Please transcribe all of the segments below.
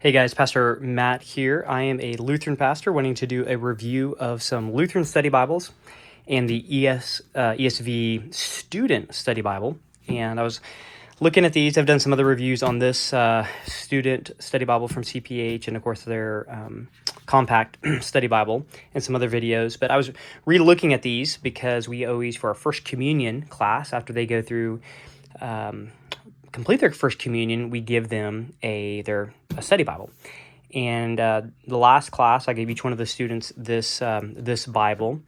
Hey guys, Pastor Matt here. I am a Lutheran pastor wanting to do a review of some Lutheran study Bibles and the ESV Student Study Bible. And I was looking at these. I've done some other reviews on this Student Study Bible from CPH and, of course, their Compact Study Bible and some other videos. But I was re-looking at these because we always, for our First Communion class, after they go through complete their First Communion, we give them a study Bible. And the last class, I gave each one of the students this Bible.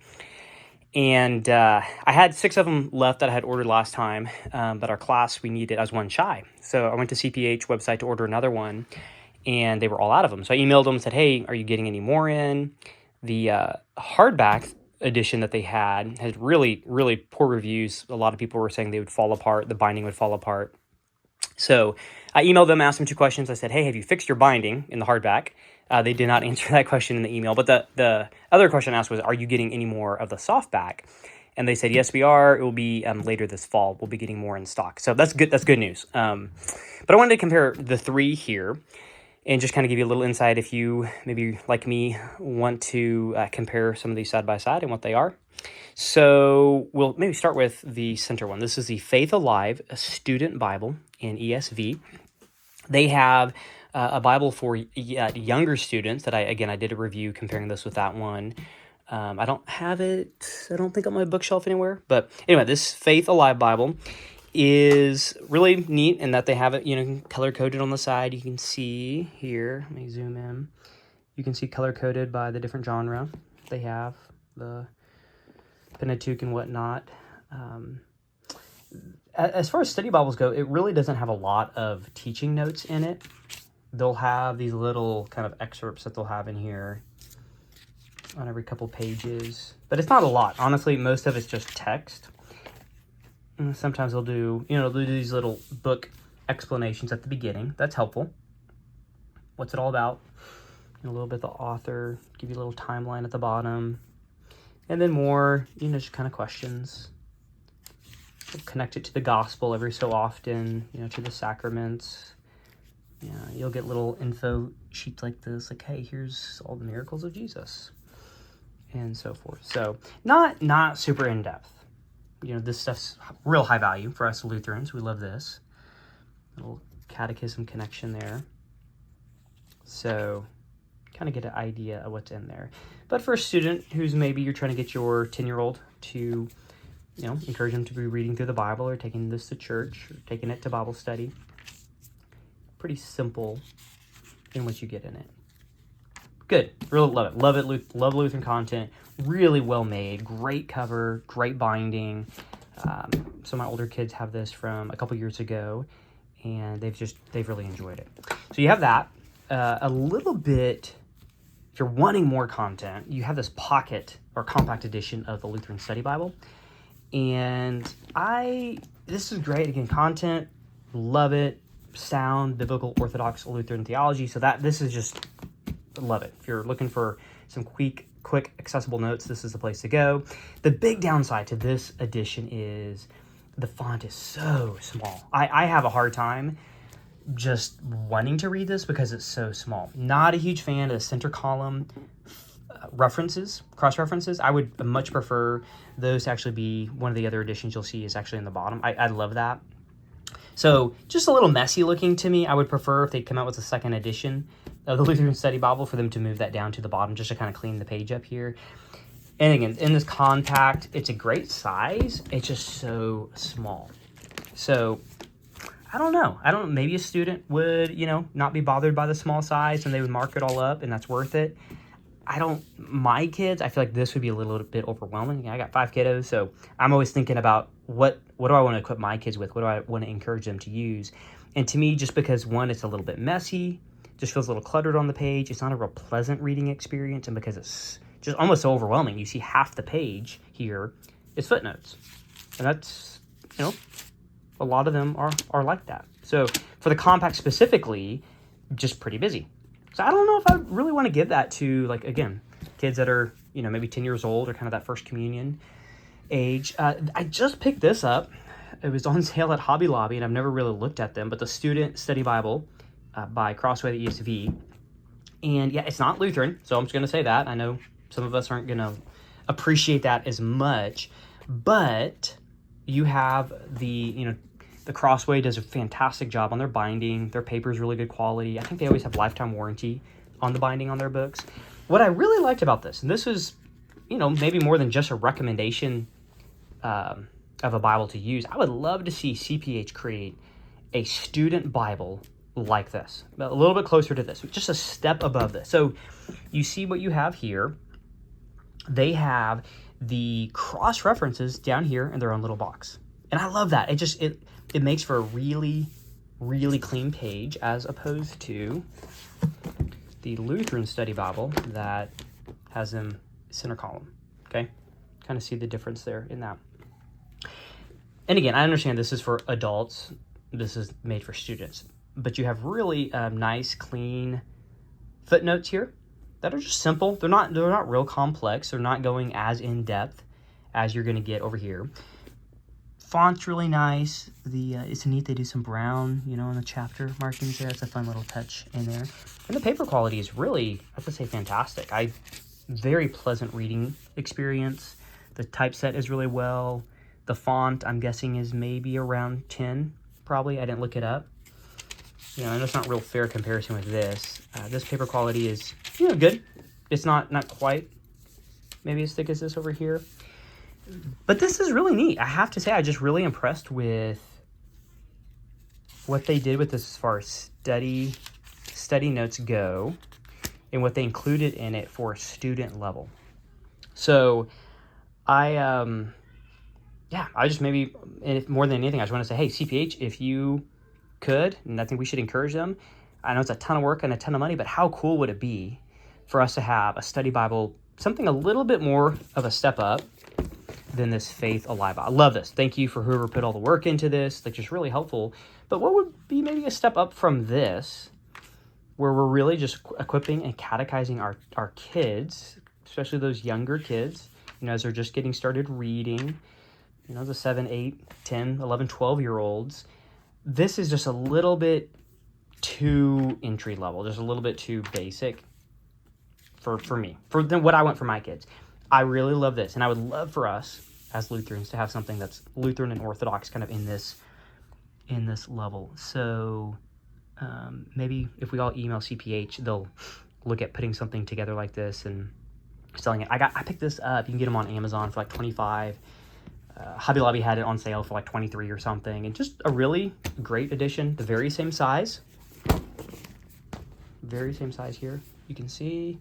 And I had 6 of them left that I had ordered last time, but our class, I was one shy. So I went to CPH website to order another one, and they were all out of them. So I emailed them and said, hey, are you getting any more in? The hardback edition that they had really, really poor reviews. A lot of people were saying they would fall apart, the binding would fall apart. So I emailed them, asked them 2 questions. I said, hey, have you fixed your binding in the hardback? They did not answer that question in the email. But the other question I asked was, are you getting any more of the softback? And they said, yes, we are. It will be later this fall. We'll be getting more in stock. So that's good. That's good news. But I wanted to compare the 3 here and just kind of give you a little insight if you, maybe like me, want to compare some of these side by side and what they are. So we'll maybe start with the center one. This is the Faith Alive Student Bible in ESV. They have a Bible for younger students that I did a review comparing this with that one. I don't have it, I don't think, on my bookshelf anywhere. But anyway, this Faith Alive Bible is really neat in that they have it, color-coded on the side. You can see here, let me zoom in. You can see color-coded by the different genre. They have the Pentateuch and whatnot. As far as study Bibles go, it really doesn't have a lot of teaching notes in it. They'll have these little kind of excerpts that they'll have in here on every couple pages, but it's not a lot. Honestly, most of it's just text. And sometimes they'll do these little book explanations at the beginning. That's helpful. What's it all about? A little bit of the author, give you a little timeline at the bottom. And then more, just kind of questions. Connect it to the gospel every so often, to the sacraments. You'll get little info sheets like this, like, hey, here's all the miracles of Jesus, and so forth. So not super in-depth. This stuff's real high value for us Lutherans. We love this. Little catechism connection there. So kind of get an idea of what's in there. But for a student who's maybe you're trying to get your 10-year-old to, encourage them to be reading through the Bible or taking this to church or taking it to Bible study, pretty simple in what you get in it. Good. Really love it. Love it. Love Lutheran content. Really well made. Great cover. Great binding. So my older kids have this from a couple years ago, and they've really enjoyed it. So you have that. A little bit, if you're wanting more content, you have this pocket or compact edition of the Lutheran Study Bible. And this is great. Again, content, love it. Sound, biblical, orthodox Lutheran theology. So this is just, love it. If you're looking for some quick, accessible notes, this is the place to go. The big downside to this edition is the font is so small. I have a hard time just wanting to read this because it's so small. Not a huge fan of the center column cross-references. I would much prefer those to actually be one of the other editions you'll see is actually in the bottom. I love that. So just a little messy looking to me. I would prefer if they'd come out with a second edition of the Lutheran Study Bible for them to move that down to the bottom just to kind of clean the page up here. And again, in this compact, it's a great size. It's just so small. So I don't know. Maybe a student would, not be bothered by the small size and they would mark it all up and that's worth it. My kids, I feel like this would be a little bit overwhelming. I got 5 kiddos, so I'm always thinking about what do I want to equip my kids with? What do I want to encourage them to use? And to me, just because one, it's a little bit messy, just feels a little cluttered on the page. It's not a real pleasant reading experience. And because it's just almost so overwhelming, you see half the page here is footnotes. And that's, a lot of them are like that. So for the compact specifically, just pretty busy. So I don't know if I really want to give that to, again, kids that are, maybe 10 years old or kind of that First Communion age. I just picked this up. It was on sale at Hobby Lobby, and I've never really looked at them. But the Student Study Bible by Crossway, the ESV. And yeah, it's not Lutheran, so I'm just going to say that. I know some of us aren't going to appreciate that as much, but you have the Crossway does a fantastic job on their binding. Their paper is really good quality. I think they always have lifetime warranty on the binding on their books. What I really liked about this, and this is, maybe more than just a recommendation of a Bible to use, I would love to see CPH create a student Bible like this, a little bit closer to this, just a step above this. So you see what you have here. They have the cross references down here in their own little box. And I love that. It makes for a really, really clean page as opposed to the Lutheran Study Bible that has them center column. Okay? Kind of see the difference there in that. And again, I understand this is for adults. This is made for students. But you have really nice, clean footnotes here that are just simple. They're not real complex. They're not going as in depth as you're going to get over here. Font's really nice. It's neat. They do some brown, on the chapter markings there. It's a fun little touch in there. And the paper quality is really, I have to say, fantastic. Very pleasant reading experience. The typeset is really well. The font, I'm guessing, is maybe around 10, probably. I didn't look it up. And it's not real fair comparison with this. This paper quality is, good. It's not quite maybe as thick as this over here. But this is really neat. I have to say, I'm just really impressed with what they did with this as far as study notes go and what they included in it for student level. So I just maybe, and if more than anything, I just want to say, hey, CPH, if you could, and I think we should encourage them. I know it's a ton of work and a ton of money, but how cool would it be for us to have a study Bible, something a little bit more of a step up than this Faith Alive. I love this. Thank you for whoever put all the work into this. That's just really helpful. But what would be maybe a step up from this, where we're really just equipping and catechizing our kids, especially those younger kids, as they're just getting started reading, the 7, 8, 10, 11, 12-year-olds. This is just a little bit too entry level, just a little bit too basic for me, for what I want for my kids. I really love this, and I would love for us as Lutherans to have something that's Lutheran and Orthodox kind of in this level. So maybe if we all email CPH, they'll look at putting something together like this and selling it. I picked this up. You can get them on Amazon for like $25. Hobby Lobby had it on sale for like $23 or something, and just a really great edition. The very same size here. You can see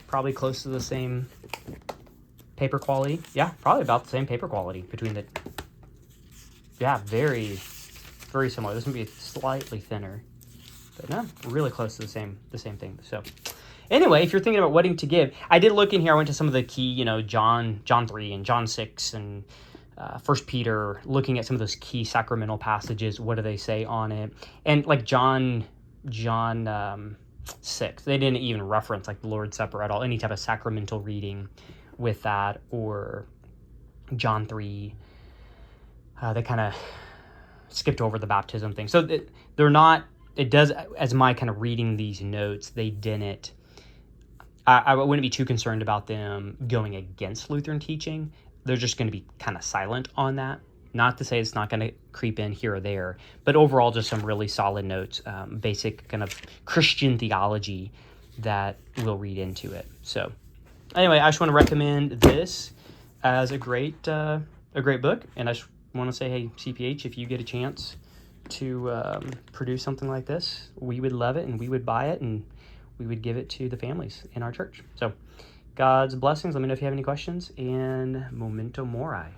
probably close to the same paper quality. Yeah, probably about the same paper quality between the. Yeah, very, very similar. This would be slightly thinner, but no, really close to the same thing. So. Anyway, if you're thinking about wedding to give, I did look in here. I went to some of the key, John 3 and John 6 and 1 Peter, looking at some of those key sacramental passages. What do they say on it? And like John 6, they didn't even reference like the Lord's Supper at all, any type of sacramental reading with that, or John 3. They kind of skipped over the baptism thing. So they're not, it does, as my kind of reading these notes, they didn't, I wouldn't be too concerned about them going against Lutheran teaching. They're just going to be kind of silent on that. Not to say it's not going to creep in here or there, but overall just some really solid notes, basic kind of Christian theology that we'll read into it. So anyway, I just want to recommend this as a great book. And I just want to say, hey, CPH, if you get a chance to produce something like this, we would love it and we would buy it and we would give it to the families in our church. So God's blessings. Let me know if you have any questions, and Memento Mori.